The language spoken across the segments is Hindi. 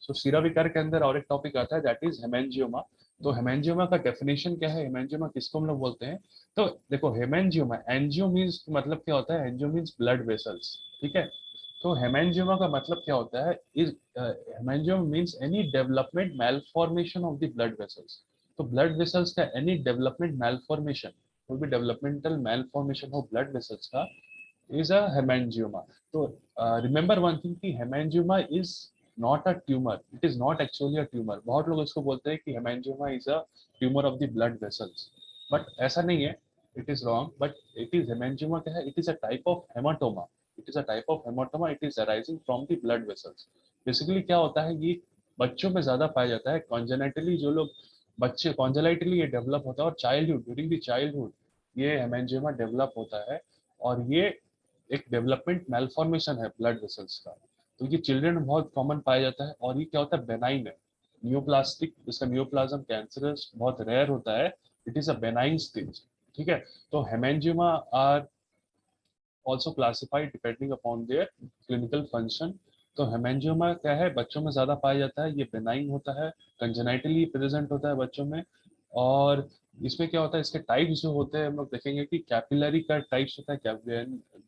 तो शिरा विकार के अंदर और एक टॉपिक आता है दैट इज हेमेंजियोमा। तो हेमेंजियोमा का डेफिनेशन क्या है, हेमेंजियोमा किसको हम लोग बोलते हैं? तो देखो हेमेंजियोमा, एंजियो मीन्स मतलब क्या होता है, एंजियो मीन्स ब्लड वेसल्स, ठीक है। तो हेमेंजियोमा का मतलब क्या होता है, is hemangioma means any development malformation of the blood vessels. तो ब्लड वेसल्स का एनी डेवलपमेंट मैलफॉर्मेशन, कोई भी डेवलपमेंटल मैलफॉर्मेशन हो ब्लड वेसल्स का, is a hemangioma. So remember one thing कि hemangioma is not a tumor. It is not actually a tumor. बहुत लोग इसको बोलते हैं कि hemangioma is a tumor of the blood vessels. But ऐसा नहीं है. It is wrong. But it is hemangioma क्या है? It is a type of hematoma. It is a type of hematoma. It is arising from the blood vessels. Basically क्या होता है, ये बच्चों में ज्यादा पाया जाता है. Congenitally जो लोग बच्चे congenitally ये डेवलप होता है और चाइल्डहुड, ड्यूरिंग द चाइल्डहुड ये हेमेंजियोमा डेवलप होता है और ये एक डेवलपमेंट मेलफॉर्मेशन है ब्लड वेसल्स का। तो ये चिल्ड्रन में बहुत कॉमन पाया जाता है और ये क्या होता है, बेनाइन है, न्यूप्लास्टिक, इसका न्यूप्लाज्म कैंसरस बहुत रेयर होता है, it is a benign stage, ठीक है। तो hemangioma are also classified depending upon their clinical function। तो हेमेंजियोमा क्या है, बच्चों में ज्यादा पाया जाता है, ये बेनाइन होता है, कंजेनाइटली प्रेजेंट होता है बच्चों में। और इसमें क्या होता है, इसके टाइप्स जो होते हैं हम लोग देखेंगे कि कैपिलरी का टाइप्स होता है,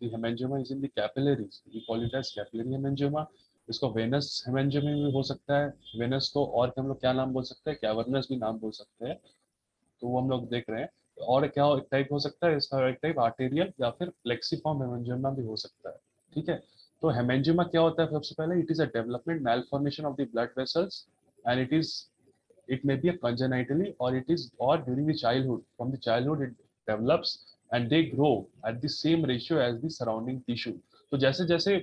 hemangioma is in the capillaries, we call it as capillary hemangioma. इसको वेनस हेमेंजियोमा भी हो सकता है, वेनस को और हम लोग क्या नाम बोल सकते हैं, कैवर्नस भी नाम बोल सकते हैं, तो वो हम लोग देख रहे हैं। और क्या टाइप हो सकता है इसका, एक टाइप आर्टेरियल या फिर प्लेक्सीफॉर्म हेमेंजियोमा भी हो सकता है, ठीक है। तो हेमेंजियोमा क्या होता है, सबसे पहले it is a development malformation of the blood vessels and it may be a congenitally or it is or during the childhood, from the childhood it develops and they grow at the same ratio as the surrounding tissue। तो जैसे जैसे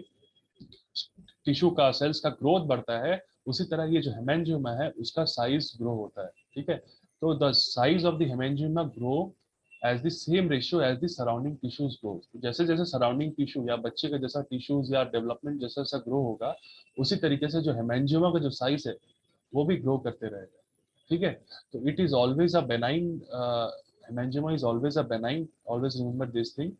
टिश्यू का, सेल्स का ग्रोथ बढ़ता है, उसी तरह ये जो हेमेंजियोमा है उसका साइज ग्रो होता है, ठीक है। तो the size of the hemangioma grow as the same ratio as the surrounding tissues grow. जैसे जैसे सराउंडिंग टिश्यू या बच्चे का जैसा टिश्यूज या डेवलपमेंट जैसा जैसा ग्रो होगा, उसी तरीके से जो हेमेंजियोमा का जो साइज है वो भी ग्रो करते रहेगा, ठीक है। तो it is always a benign, hemangioma is always a benign, always remember this thing,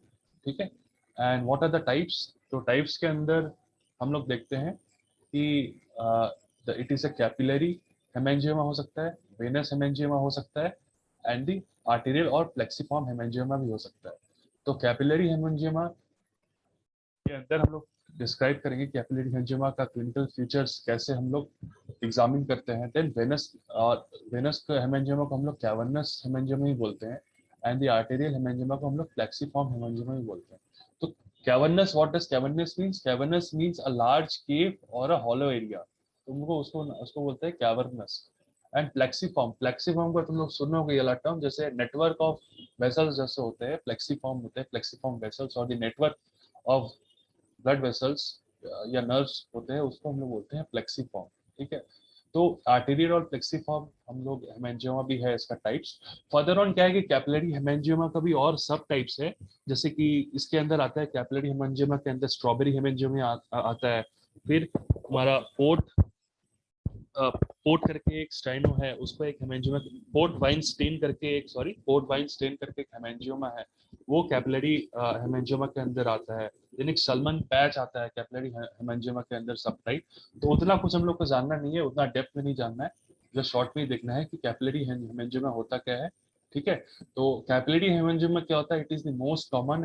ठीक है। And what are the types? तो टाइप्स के अंदर हम लोग देखते हैं कि it is a capillary hemangioma हो सकता है, वेनस हेमेंजियोमा हो सकता है एंड दी आर्टेरियल और प्लेक्सीफॉर्म हेमेंजियोमा भी हो सकता है। तो कैपिलरी हेमेंजियोमा के अंदर हम लोग डिस्क्राइब करेंगे कैपिलरी हेमेंजियोमा का क्लिनिकल फीचर्स कैसे हम लोग एग्जामिन करते हैं। देन वेनस और वेनस हेमेंजियोमा को हम लोग कैवर्नस हेमेंजियोमा ही बोलते हैं एंड द आर्टेरियल हेमेंजियोमा को हम लोग प्लेक्सीफॉर्म हेमेंजियोमा ही बोलते हैं। तो cavernous, what does cavernous means? Cavernous means a large cave और अ हॉलो एरिया, तुमको उसको उसको बोलते हैं कैवर्नस। एंड प्लेक्सीफॉर्म, प्लेक्सीफॉर्म का तुम लोग सुनो ये वाला टर्म, जैसे नेटवर्क ऑफ वेसल्स जैसे होते हैं प्लेक्सीफॉर्म होते हैं, प्लेक्सीफॉर्म वेसल्स और the network of blood vessels या नर्व्स होते हैं, उसको हम लोग बोलते हैं प्लेक्सीफॉर्म, ठीक है। तो आर्टेरियल और प्लेक्सीफॉर्म हम लोग हेमेंजियोमा भी है इसका टाइप्स। फर्दर ऑन क्या है कि कैपिलरी हेमेंजियोमा का भी और सब टाइप्स है, जैसे कि इसके अंदर आता है कैपिलरी हेमेंजियोमा के अंदर स्ट्रॉबेरी हेमेंजियोमा आता है। फिर हमारा पोर्ट करके एक स्टाइनो है, उसको एक हेमेंजियोमा, पोर्ट वाइन स्टेन करके एक, सॉरी पोर्ट वाइन स्टेन करके एक हेमेंजियोमा है, वो कैपिलरी हेमेंजियोमा के अंदर आता है। देन एक सलमन पैच आता है कैपिलरी हेमेंजियोमा के अंदर सब टाइप। तो उतना कुछ हम लोग को जानना नहीं है, उतना डेप्थ में नहीं जानना है, जो शॉर्ट में ही देखना है कि कैपिलरी हेमेंजियोमा होता क्या है, ठीक है। तो कैपिलरी हेमेंजियोमा क्या होता है, it is the most common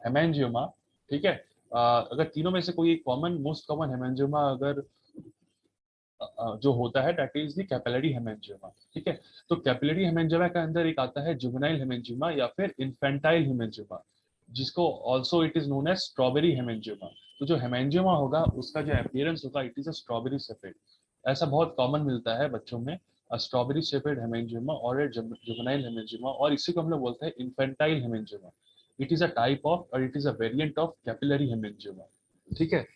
hemangioma, ठीक है। अगर तीनों में से कोई कॉमन, मोस्ट कॉमन हेमेंजियोमा अगर जो होता है that is the capillary hemangioma, ठीक है। तो कैपिलरी हेमेंजियोमा के अंदर एक आता है जुवेनाइल हेमेंजियोमा या फिर इन्फेंटाइल हेमेंजियोमा, जिसको also it is known as strawberry hemangioma. तो जो हेमेंजियोमा होगा उसका जो अपीयरेंस होगा it is a strawberry shaped, ऐसा बहुत कॉमन मिलता है बच्चों में, स्ट्रॉबेरी शेपेड हेमेंजियोमा और जुवेनाइल हेमेंजियोमा, और इसी को हम लोग बोलते हैं infantile hemangioma. It is a type of और it is a variant of capillary hemangioma, ठीक है।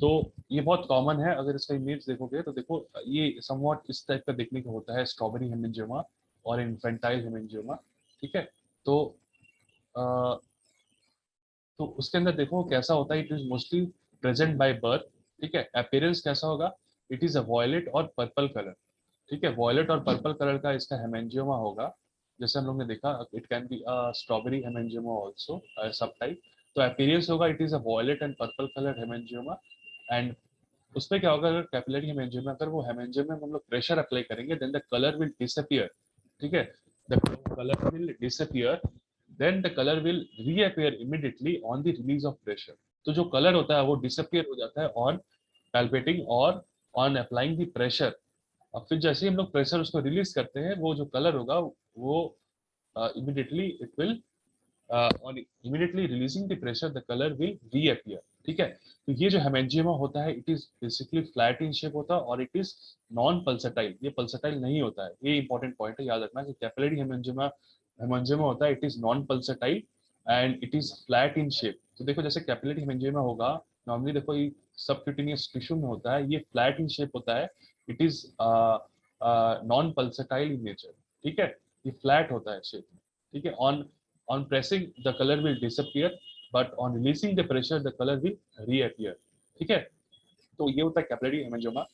तो ये बहुत कॉमन है, अगर इसका इमेज देखोगे तो देखो ये समवॉट इस टाइप का देखने को होता है, स्ट्रॉबेरी हेमेंजियोमा और इन्फेंटाइल हेमेंजियोमा, ठीक है। तो अ, तो उसके अंदर देखो कैसा होता है, it is mostly present by birth, ठीक है। अपीयरेंस कैसा होगा, इट इज अ वॉयलेट और पर्पल कलर, ठीक है। वॉयलेट और पर्पल कलर का इसका हेमेंजियोमा होगा, जैसे हम लोग ने देखा it can be strawberry hemangioma also subtype. तो अपीयरेंस होगा it is a violet and purple colour hemangioma and उस पे क्या होगा, अगर कैपिलरी हेमेंजियोमा, अगर वो हेमेंजियोमा में हम लोग प्रेशर अप्लाई करेंगे, then the colour will disappear, ठीक है, the colour will disappear, then the colour will reappear immediately on the release of pressure. तो जो कलर होता है वो डिसअपियर हो जाता है ऑन पैल्पेटिंग और ऑन अप्लाइंग द प्रेशर। अब फिर जैसे ही हम लोग प्रेशर उसको रिलीज करते हैं, वो जो कलर होगा वो immediately it will on immediately releasing the pressure the color will reappear, ठीक है। तो ये जो हेमेंजियोमा होता है, it is basically flat in shape होता है और इट इज नॉन पल्सटाइल, ये पल्सटाइल नहीं होता है। ये इंपॉर्टेंट पॉइंट है, याद रखना कि कैपिलरी हेमेंजियोमा हेमेंजियोमा होता है, it is non pulsatile and it is flat in shape. तो देखो जैसे कैपिलरी हेमेंजियोमा होगा, नॉर्मली देखो ये सबक्यूटेनियस टिश्यू में होता है, ये फ्लैट इन शेप होता है, it is non pulsatile in nature, ठीक है, ये फ्लैट होता है शेप में, ठीक है। On pressing the color will disappear, but on releasing the pressure the color will reappear, ठीक है। तो ये होता है कैपिलरी हेमेंजियोमा,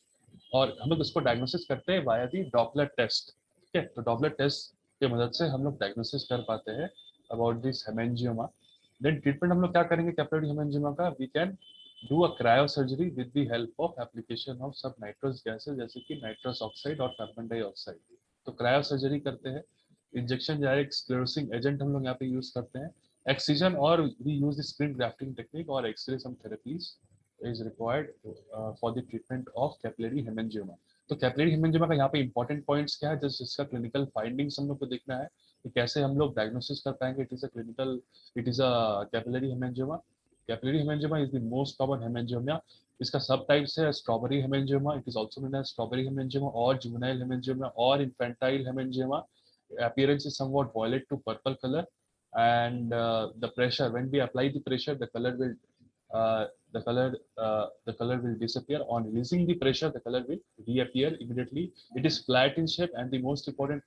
और हम लोग इसको डायग्नोसिस करते हैं वाया दी डॉपलर टेस्ट, ठीक है। तो डॉपलर टेस्ट की मदद से हम लोग डायग्नोसिस कर पाते हैं about this haemangioma. Then treatment हम लोग क्या करेंगे कैपिलरी हेमेंजियोमा का, we can do a cryo surgery with the help of application of सब नाइट्रस गैसेस, जैसे कि नाइट्रस ऑक्साइड और कार्बन डाइऑक्साइड। तो क्रायो सर्जरी करते हैं, इंजेक्शन डायरेक्ट स्क्लेरोसिंग एजेंट हम लोग यहाँ पे यूज करते हैं, एक्सीजन, और we use the screen grafting technique और X ray some therapies is required for the treatment of capillary hemangioma. तो कैपिलरी हेमेंजियोमा का यहाँ पे इंपॉर्टेंट पॉइंट्स क्या है, जस्ट इसका क्लिनिकल फाइंडिंग्स हम लोग को देखना है कि कैसे हम लोग डायग्नोसिस कर पाएंगे it is a clinical, it is a capillary hemangioma. Capillary hemangioma is the most common hemangioma. इसका सब टाइप्स है strawberry hemangioma, it is also known as strawberry hemangioma और जुवेनाइल हेमेंजियोमा और infantile hemangioma. Appearance is somewhat violet to purple color, and the pressure, when we apply the pressure, the color will uh, the color will disappear. On releasing the pressure, the color will reappear immediately. It is flat in shape, and the most important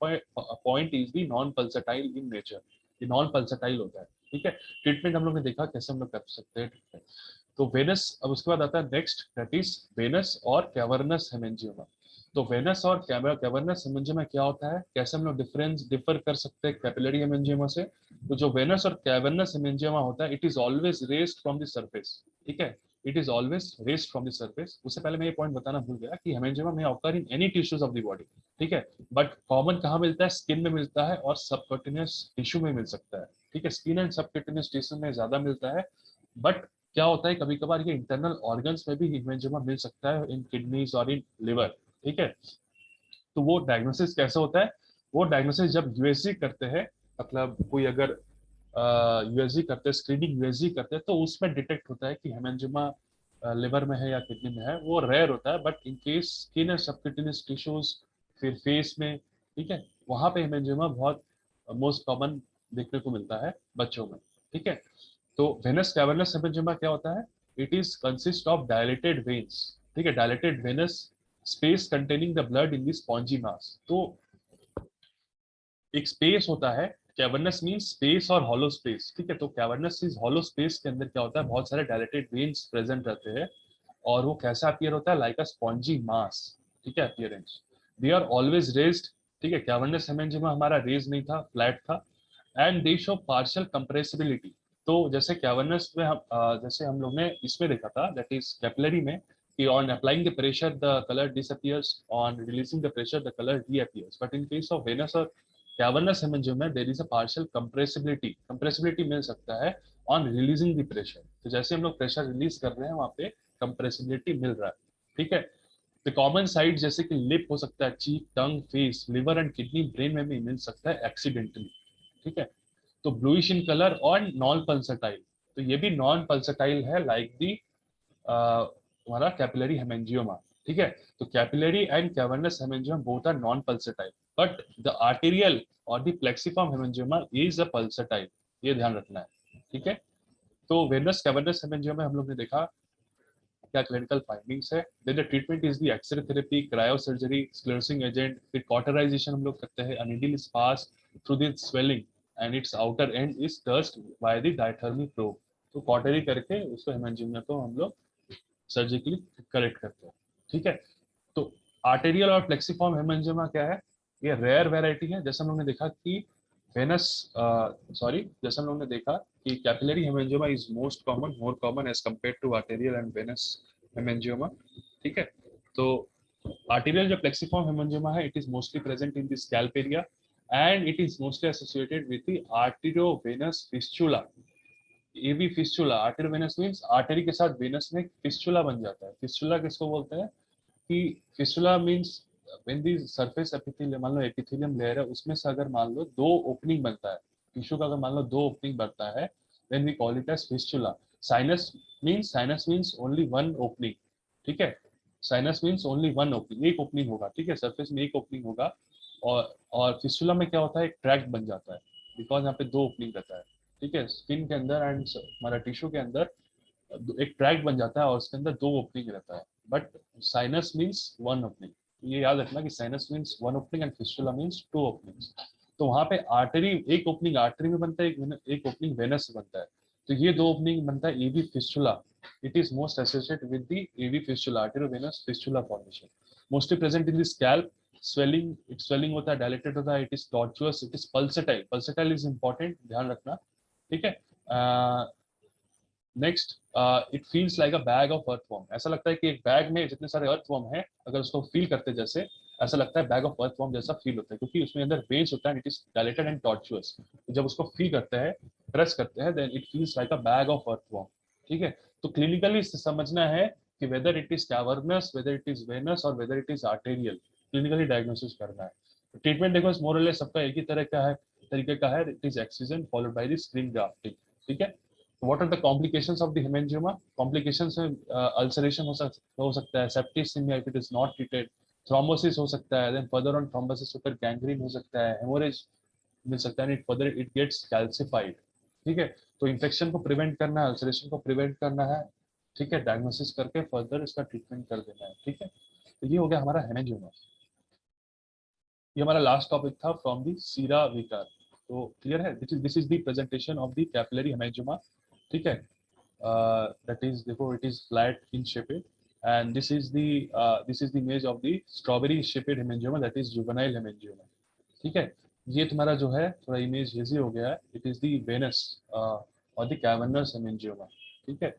point is the non pulsatile in nature. ये नॉन पल्सटाइल होता है, ठीक है। ट्रीटमेंट हम लोग ने देखा कैसे हम लोग कर सकते हैं। तो वेनस, अब उसके बाद आता है नेक्स्ट, दैट इज वेनस और कैवर्नस हेमेंजियोमा। तो वेनस और कैवर्नस हेमेंजियोमा क्या होता है, कैसे हम लोग डिफर कर सकते हैं कैपिलरी हेमेंजियोमा से। तो जो वेनस और कैवर्नस हेमेंजियोमा होता है, it is always raised from the surface, ठीक है, it is always raised from the surface. उससे पहले मैं ये पॉइंट बताना भूल गया कि हेमेंजियोमा में occur in any tissues of the body, ठीक है, बट कॉमन कहाँ मिलता है, स्किन में मिलता है और सबक्यूटेनियस टिश्यू में मिल सकता है, ठीक है। स्किन एंड सबक्यूटेनियस टिश्यू में ज्यादा मिलता है, बट क्या होता है कभी कभार ये इंटरनल ऑर्गन्स में भी हेमेंजियोमा मिल सकता है, इन किडनीज और इन लिवर, ठीक है। तो वो डायग्नोसिस कैसे होता है, वो डायग्नोसिस जब यूएसजी करते हैं, मतलब कोई अगर यूएसजी करते हैं, स्क्रीनिंग यूएसजी करते हैं, तो उसमें डिटेक्ट होता है कि हेमेंजियोमा लिवर में है या किडनी में है। वो रेयर होता है, but in case skin and subcutaneous tissues, फिर फेस में, ठीक है, वहां पे हेमेंजियोमा बहुत मोस्ट कॉमन देखने को मिलता है बच्चों में, ठीक है। तो वेनस कैवर्नस हेमेंजियोमा क्या होता है, it is consist of dilated veins, ठीक है, dilated venous space containing the blood in the spongy mass. तो एक स्पेस होता है, कैवर्नस मींस स्पेस और हॉलो स्पेस, ठीक है। तो कैवर्नस इज हॉलो स्पेस के अंदर क्या होता है, बहुत सारे डायलेटेड वेन्स प्रेजेंट रहते हैं, और वो कैसा अपीयर होता है, लाइक अ स्पॉन्जी मास, ठीक है, appearance. They are always raised, ठीक है। कैवर्नस हेमेंजियोमा हमारा रेज नहीं था, फ्लैट था, and they show partial compressibility. तो जैसे कैवर्नस में हम जैसे हम लोग ने इसमें देखा था, दैट इज कैपिलरी में, कि on applying the pressure the color disappears, on releasing the pressure the color reappears, but in case of venous or cavernous hemangioma there is a partial compressibility मिल सकता है on releasing the pressure। तो जैसे हम लोग प्रेशर रिलीज कर रहे हैं वहां पे कंप्रेसिबिलिटी मिल रहा है, ठीक है। तो कॉमन साइट जैसे कि लिप हो सकता है, cheek, tongue, face, liver and kidney, brain में भी मिल सकता है एक्सीडेंटली, ठीक है। तो ब्लूइश इन कलर और नॉन पल्सटाइल, तो ये भी नॉन पल्सटाइल है, लाइक दी हमारा कैपिलरी हेमेंजियोमा, ठीक है। तो capillary and cavernous hemangioma both are non pulsatile, but the arterial और the plexiform hemangioma is a pulsatile, ये ध्यान रखना है, ठीक है। तो वेनस कैवर्नस हेमेंजियोमा हम लोग ने देखा क्या क्लिनिकल फाइंडिंग्स है। Then the treatment is the x-ray therapy, cryo surgery, sclerosing agent, फिर कॉटराइजेशन हम लोग करते हैं, a needle is pass through the swelling and its outer end is touched by the diathermy probe. तो कॉटरी करके उसको हेमेंजियोमा को हम लोग सर्जिकली करेक्ट करते हैं, ठीक है। तो आर्टेरियल और प्लेक्सिफॉर्म हेमेंजियोमा क्या है, ये रेयर वेराइटी है। जैसे हम लोगों ने देखा कि वेनस जैसे हम लोगों ने देखा कि capillary hemangioma is most common, more common as compare to arterial and venous hemangioma. ठीक है। तो arterial जो plexiform hemangioma है, it is mostly present in the scalp area and it is mostly associated with the arteriovenous fistula. AV fistula, arteriovenous means artery के साथ venous में fistula बन जाता है। fistula किसको बोलते हैं कि fistula means when the surface epithelium, मान लो epithelium layer है, उसमें से अगर मान लो दो ओपनिंग बनता है, टिश्यू का अगर मान लो दो ओपनिंग बनता है, then we call it as fistula. Sinus means only one opening, ठीक है। Sinus means only one opening, एक ओपनिंग होगा, ठीक है, सरफेस में एक ओपनिंग होगा। और फिस्टुला में क्या होता है, एक ट्रैक्ट बन जाता है, बिकॉज यहाँ पे दो ओपनिंग रहता है, ठीक है, स्किन के अंदर एंड हमारा टिश्यू के अंदर एक ट्रैक्ट बन जाता है और उसके अंदर दो ओपनिंग रहता है। But sinus means one opening, ये याद रखना कि sinus means one opening and fistula means two openings. तो वहाँ पे आर्टरी, एक ओपनिंग आर्टरी में बनता है, एक ओपनिंग वेनस से बनता है। तो ये दो ओपनिंग बनता है एवी fistula. It is most associated with the AV fistula, arteriovenous fistula formation. Mostly present in the scalp. Swelling होता है, dilated होता है, it is tortuous, it is pulsatile. Pulsatile is important, ध्यान रखना, ठीक है। Next, it feels like a bag of earthworm. ऐसा लगता है कि एक बैग में जितने सारे अर्थवॉर्म है, अगर उसको फील करते जैसे, ऐसा लगता है बैग ऑफ अर्थवॉर्म जैसा फील होता है, क्योंकि उसमें अंदर वेन्स होता है, it is dilated and tortuous. जब उसको फील करते हैं, प्रेस करते हैं, then it feels like a bag of earthworm, ठीक है। तो क्लिनिकली समझना है कि whether it is cavernous, whether it is venous और whether it is arterial, clinically diagnosis करना है। ट्रीटमेंट देखो मोर और लेस सबका एक ही तरह का है, तरीके का है, it is excision followed by the screen grafting, ठीक है। What are the complications of the hemangioma? Complications में ulceration हो सकता है, septicemia if it is not treated, thrombosis हो सकता है, then further on thrombosis होकर gangrene हो सकता है, hemorrhage मिल सकता है, further it gets calcified, ठीक है। तो इन्फेक्शन को प्रिवेंट करना है, अल्सरेशन को प्रिवेंट करना है, ठीक है, डायग्नोसिस करके फर्दर इसका ट्रीटमेंट कर देना है, ठीक है। तो ये हो गया हमारा हेमेंजियोमा। ये हमारा लास्ट टॉपिक था फ्रॉम दी सीरा विकार। तो क्लियर है, this is the presentation of the capillary hemangioma, ठीक है। that is therefore it is flat in shape, and this is the image of the strawberry shaped hemangioma, that is juvenile hemangioma, ठीक है। ये तुम्हारा जो है थोड़ा इमेज हेजी हो गया है, इट इज द वेनस और द कैवर्नस हेमेंजियोमा, ठीक है।